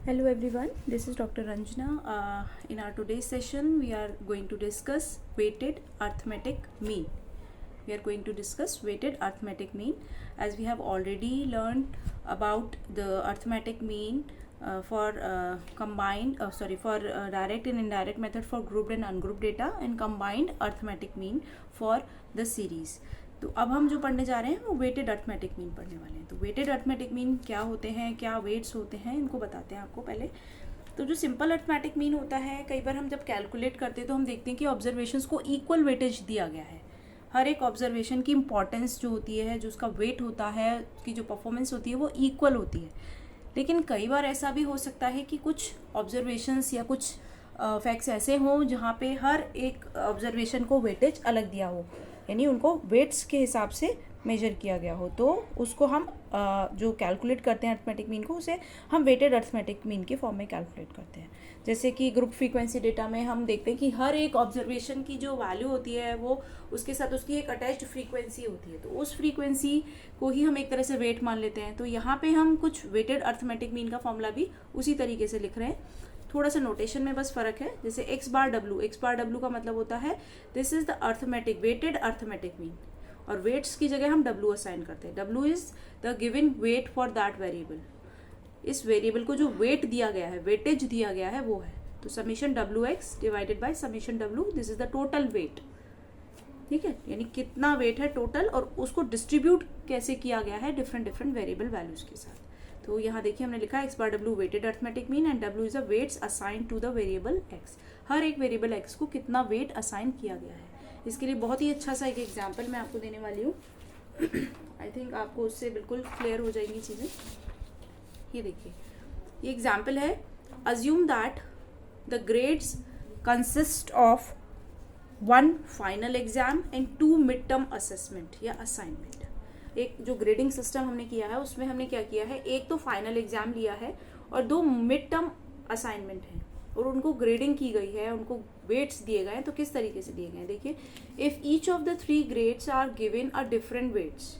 Hello everyone, this is Dr. Ranjana. In our today's session, we are going to discuss weighted arithmetic mean. As we have already learned about the arithmetic mean for direct and indirect method for grouped and ungrouped data and combined arithmetic mean for the series. तो अब हम जो पढ़ने जा रहे हैं वो weighted arithmetic mean पढ़ने वाले हैं. तो वेटेड अर्थमेटिक मीन क्या होते हैं, क्या वेट्स होते हैं, इनको बताते हैं आपको पहले. तो जो सिंपल अर्थमेटिक मीन होता है, कई बार हम जब कैलकुलेट करते हैं तो हम देखते हैं कि ऑब्जर्वेशंस को इक्वल वेटेज दिया गया है. हर एक ऑब्जर्वेशन की इंपॉर्टेंस जो होती है, जो उसका वेट होता है, उसकी जो परफॉर्मेंस होती है वो इक्वल होती है. लेकिन कई बार ऐसा भी हो सकता है कि कुछ ऑब्जर्वेशंस या कुछ फैक्ट्स ऐसे हों जहाँ पे हर एक ऑब्जर्वेशन को वेटेज अलग दिया हो, यानी उनको वेट्स के हिसाब से मेजर किया गया हो. तो उसको हम जो कैलकुलेट करते हैं अर्थमेटिक मीन को, उसे हम वेटेड अर्थमेटिक मीन के फॉर्म में कैलकुलेट करते हैं. जैसे कि ग्रुप फ्रीक्वेंसी डेटा में हम देखते हैं कि हर एक ऑब्जर्वेशन की जो वैल्यू होती है वो उसके साथ उसकी एक अटैच्ड फ्रीक्वेंसी होती है. तो उस फ्रीक्वेंसी को ही हम एक तरह से वेट मान लेते हैं. तो यहाँ पे हम कुछ वेटेड अर्थमेटिक मीन का फॉर्मूला भी उसी तरीके से लिख रहे हैं. थोड़ा सा नोटेशन में बस फर्क है. जैसे एक्स बार डब्ल्यू का मतलब होता है this is the arithmetic weighted arithmetic mean, और वेट्स की जगह हम डब्ल्यू असाइन करते हैं. W is the given weight for that variable. इस वेरिएबल को जो वेट दिया गया है, वेटेज दिया गया है, वो है. तो summation W X divided by summation W, this is the total weight. ठीक है, यानी कितना वेट है टोटल, और उसको डिस्ट्रीब्यूट कैसे किया गया है डिफरेंट वेरिएबल वैल्यूज के साथ. तो यहाँ देखिए हमने लिखा है X bar W weighted arithmetic mean and W is a weights assign to the variable X. हर एक वेरिएबल एक्स को कितना वेट असाइन किया गया है. इसके लिए बहुत ही अच्छा सा एक एग्जाम्पल मैं आपको देने वाली हूँ. आई थिंक आपको उससे बिल्कुल क्लियर हो जाएंगी चीज़ें. ये देखिए, ये एग्जाम्पल है. Assume that the grades consist of 1 final exam and 2 mid term assessment या असाइनमेंट. एक जो ग्रेडिंग सिस्टम हमने किया है उसमें हमने क्या किया है, एक तो फाइनल एग्जाम लिया है और 2 मिड टर्म असाइनमेंट हैं, और उनको ग्रेडिंग की गई है, उनको वेट्स दिए गए हैं. तो किस तरीके से दिए गए हैं देखिए. If each of the 3 grades are given a different weights,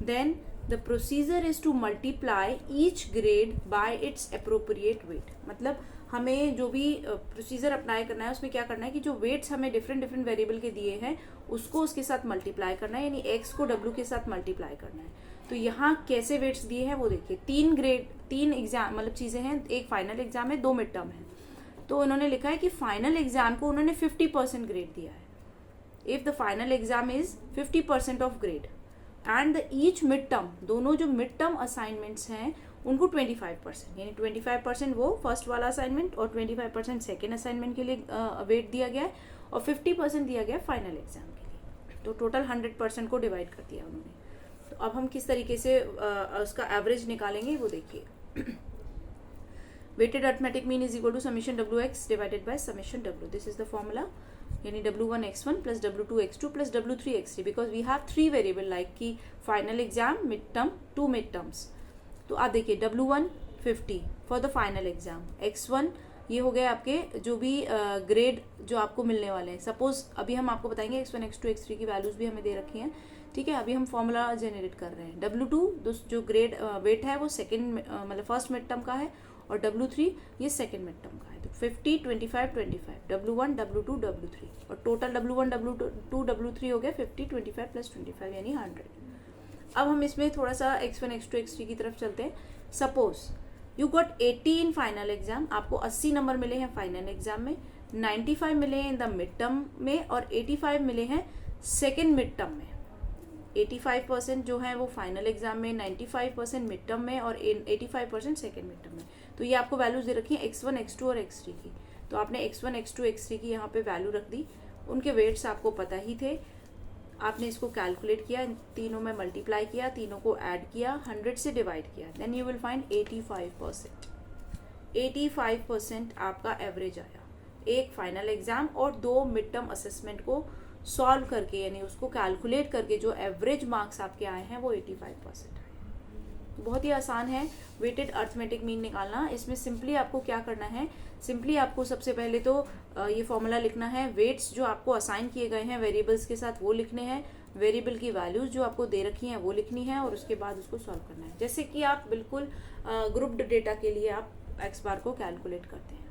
then the procedure is to multiply each grade by its appropriate weight. मतलब हमें जो भी प्रोसीजर अप्लाई करना है उसमें क्या करना है कि जो वेट्स हमें डिफरेंट वेरिएबल के दिए हैं उसको उसके साथ मल्टीप्लाई करना है, यानी एक्स को डब्ल्यू के साथ मल्टीप्लाई करना है. तो यहाँ कैसे वेट्स दिए हैं वो देखिए. 3 एग्जाम मतलब चीज़ें हैं, एक फाइनल एग्जाम है, 2 मिड टर्म है. तो उन्होंने लिखा है कि फाइनल एग्जाम को उन्होंने 50% ग्रेड दिया है. If the final exam is 50% of grade and the each mid term, दोनों जो मिड टर्म असाइनमेंट्स हैं उनको 25%, यानी 25% वो फर्स्ट वाला असाइनमेंट और 25% सेकेंड असाइनमेंट के लिए वेट दिया गया है, और 50% दिया गया फाइनल एग्जाम के लिए. तो टोटल 100% को डिवाइड कर दिया उन्होंने. तो अब हम किस तरीके से उसका एवरेज निकालेंगे वो देखिए. Weighted arithmetic mean is equal to summation W X divided by summation W. This is the formula, यानी W1 x1 plus W2 x2 plus W3 x3, because we have 3 variable like की final exam, mid term, 2 mid terms. तो आप देखिए W1 50 for the final exam, x1 ये हो गए आपके जो भी ग्रेड जो आपको मिलने वाले हैं. सपोज अभी हम आपको बताएंगे x1 x2 x3 की वैल्यूज भी हमें दे रखी हैं. ठीक है, अभी हम फॉर्मूला जनरेट कर रहे हैं. W2 जो ग्रेड वेट है वो सेकेंड मतलब फर्स्ट मिड टर्म का है, और W3 ये सेकेंड मिड टर्म का है. तो 50 25 25 W1 W2 W3, और टोटल W1 W2 W3 हो गया 50 25 प्लस 25 यानी 100. अब हम इसमें थोड़ा सा x1 x2 x3 की तरफ चलते हैं. Suppose you got 80 in final exam, आपको 80 नंबर मिले हैं फाइनल एग्जाम में, 95 मिले हैं इन द मिड टर्म में, और 85 मिले हैं सेकेंड मिड टर्म में. 85% जो है वो फाइनल एग्जाम में, 95% मिड टर्म में, और 85% सेकेंड मिड टर्म में. तो ये आपको वैल्यूज दे रखी है x1 x2 और x3 की. तो आपने x1 x2 x3 की यहाँ पे वैल्यू रख दी. उनके वेट्स आपको पता ही थे. आपने इसको कैलकुलेट किया, तीनों में मल्टीप्लाई किया, तीनों को ऐड किया, 100 से डिवाइड किया, देन यू विल फाइंड 85%. 85% आपका एवरेज आया एक फाइनल एग्जाम और 2 मिड टर्म असेसमेंट को सॉल्व करके, यानी उसको कैलकुलेट करके जो एवरेज मार्क्स आपके आए हैं वो 85% आए. बहुत ही आसान है वेटेड अर्थमेटिक मीन निकालना. इसमें सिंपली आपको क्या करना है, सिंपली आपको सबसे पहले तो ये फॉर्मूला लिखना है. वेट्स जो आपको असाइन किए गए हैं वेरिएबल्स के साथ वो लिखने हैं, वेरिएबल की वैल्यूज जो आपको दे रखी हैं वो लिखनी है, और उसके बाद उसको सॉल्व करना है. जैसे कि आप बिल्कुल ग्रुप्ड डेटा के लिए आप एक्स बार को कैलकुलेट करते हैं।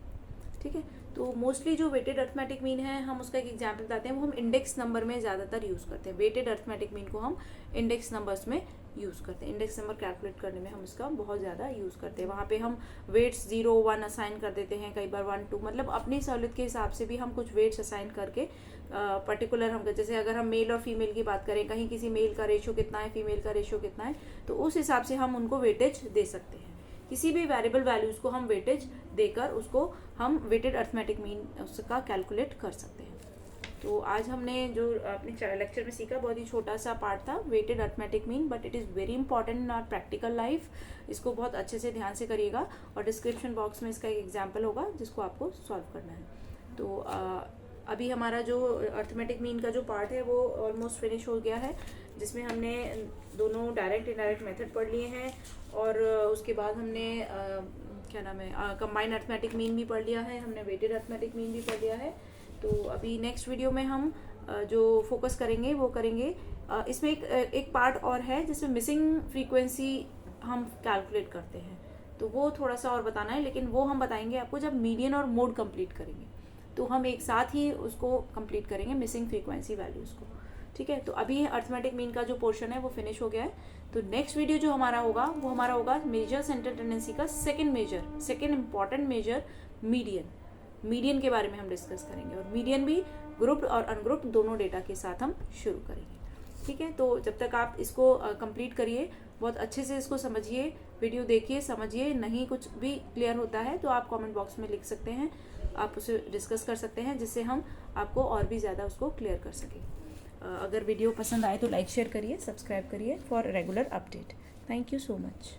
ठीक है, तो मोस्टली जो वेटेड अर्थमेटिक मीन है, हम उसका एक एग्जांपल बताते हैं, वो हम इंडेक्स नंबर में ज़्यादातर यूज़ करते हैं। वेटेड अर्थमेटिक मीन को हम इंडेक्स नंबर्स में यूज़ करते हैं। इंडेक्स नंबर कैलकुलेट करने में हम इसका बहुत ज़्यादा यूज़ करते हैं। वहाँ पे हम वेट्स 0, 1 असाइन कर देते हैं, कई बार 1, 2, मतलब अपनी सहूलियत के हिसाब से भी हम कुछ वेट्स असाइन करके पर्टिकुलर हम, जैसे अगर हम मेल और फीमेल की बात करें, कहीं किसी मेल का रेशो कितना है, फीमेल का रेशो कितना है, तो उस हिसाब से हम उनको वेटेज दे सकते हैं। किसी भी वेरिएबल वैल्यूज़ को हम वेटेज देकर उसको हम वेटेड अर्थमेटिक मीन उसका कैलकुलेट कर सकते हैं। तो आज हमने जो अपने लेक्चर में सीखा, बहुत ही छोटा सा पार्ट था weighted arithmetic mean, but it is very important in our practical life. इसको बहुत अच्छे से ध्यान से करिएगा और डिस्क्रिप्शन बॉक्स में इसका एक एग्जाम्पल होगा जिसको आपको सॉल्व करना है। तो अभी हमारा जो अर्थमेटिक मीन का जो पार्ट है वो ऑलमोस्ट फिनिश हो गया है, जिसमें हमने दोनों डायरेक्ट इनडायरेक्ट मेथड पढ़ लिए हैं और उसके बाद हमने क्या नाम है, कंबाइंड अर्थमेटिक मीन भी पढ़ लिया है, हमने वेटेड अर्थमेटिक मीन भी पढ़ लिया है। तो अभी नेक्स्ट वीडियो में हम जो फोकस करेंगे वो करेंगे, इसमें एक पार्ट और है जिसमें मिसिंग फ्रीक्वेंसी हम कैलकुलेट करते हैं, तो वो थोड़ा सा और बताना है, लेकिन वो हम बताएंगे आपको जब मीडियन और मोड कंप्लीट करेंगे, तो हम एक साथ ही उसको कंप्लीट करेंगे मिसिंग फ्रीक्वेंसी वैल्यूज़ को। ठीक है, तो अभी अर्थमेटिक मीन का जो पोर्शन है वो फिनिश हो गया है। तो नेक्स्ट वीडियो जो हमारा होगा वो हमारा होगा मेजर सेंट्रल टेंडेंसी का सेकेंड इंपॉर्टेंट मेजर मीडियन के बारे में हम डिस्कस करेंगे, और मीडियन भी ग्रुप्ड और अनग्रुप्ड दोनों डेटा के साथ हम शुरू करेंगे। ठीक है, तो जब तक आप इसको कंप्लीट करिए, बहुत अच्छे से इसको समझिए, वीडियो देखिए, समझिए, नहीं कुछ भी क्लियर होता है तो आप कमेंट बॉक्स में लिख सकते हैं, आप उसे डिस्कस कर सकते हैं, जिससे हम आपको और भी ज़्यादा उसको क्लियर कर सकें। अगर वीडियो पसंद आए तो लाइक शेयर करिए, सब्सक्राइब करिए for regular update. Thank you so much.